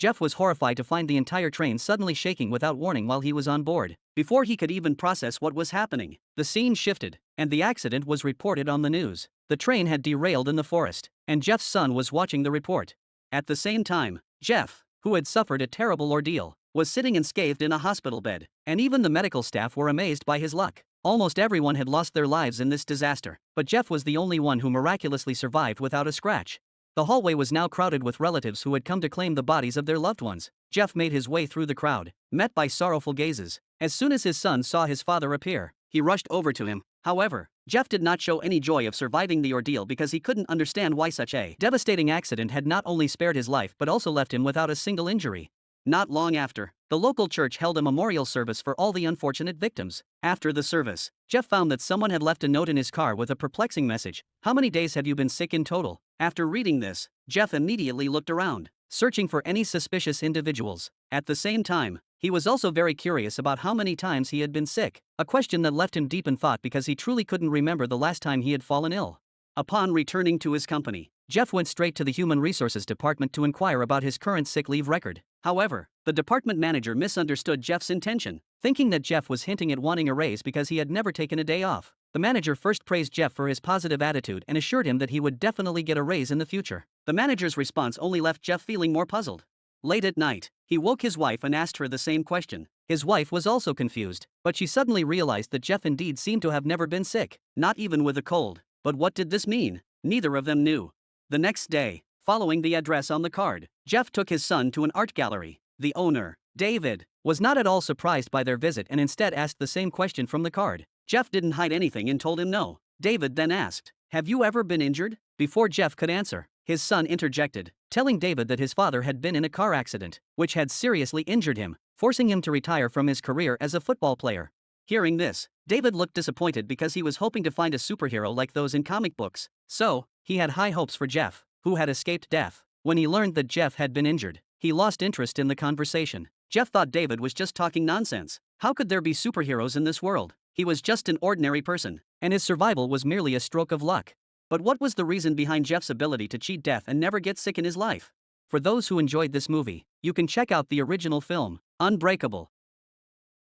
Jeff was horrified to find the entire train suddenly shaking without warning while he was on board. Before he could even process what was happening, the scene shifted, and the accident was reported on the news. The train had derailed in the forest, and Jeff's son was watching the report. At the same time, Jeff, who had suffered a terrible ordeal, was sitting unscathed in a hospital bed, and even the medical staff were amazed by his luck. Almost everyone had lost their lives in this disaster, but Jeff was the only one who miraculously survived without a scratch. The hallway was now crowded with relatives who had come to claim the bodies of their loved ones. Jeff made his way through the crowd, met by sorrowful gazes. As soon as his son saw his father appear, he rushed over to him. However, Jeff did not show any joy of surviving the ordeal because he couldn't understand why such a devastating accident had not only spared his life but also left him without a single injury. Not long after, the local church held a memorial service for all the unfortunate victims. After the service, Jeff found that someone had left a note in his car with a perplexing message. "How many days have you been sick in total?" After reading this, Jeff immediately looked around, searching for any suspicious individuals. At the same time, he was also very curious about how many times he had been sick, a question that left him deep in thought because he truly couldn't remember the last time he had fallen ill. Upon returning to his company, Jeff went straight to the Human Resources Department to inquire about his current sick leave record. However, the department manager misunderstood Jeff's intention, thinking that Jeff was hinting at wanting a raise because he had never taken a day off. The manager first praised Jeff for his positive attitude and assured him that he would definitely get a raise in the future. The manager's response only left Jeff feeling more puzzled. Late at night, he woke his wife and asked her the same question. His wife was also confused, but she suddenly realized that Jeff indeed seemed to have never been sick, not even with a cold. But what did this mean? Neither of them knew. The next day, following the address on the card, Jeff took his son to an art gallery. The owner, David, was not at all surprised by their visit and instead asked the same question from the card. Jeff didn't hide anything and told him no. David then asked, "Have you ever been injured?" Before Jeff could answer, his son interjected, telling David that his father had been in a car accident, which had seriously injured him, forcing him to retire from his career as a football player. Hearing this, David looked disappointed because he was hoping to find a superhero like those in comic books. So, he had high hopes for Jeff, who had escaped death. When he learned that Jeff had been injured, he lost interest in the conversation. Jeff thought David was just talking nonsense. How could there be superheroes in this world? He was just an ordinary person, and his survival was merely a stroke of luck. But what was the reason behind Jeff's ability to cheat death and never get sick in his life? For those who enjoyed this movie, you can check out the original film, Unbreakable.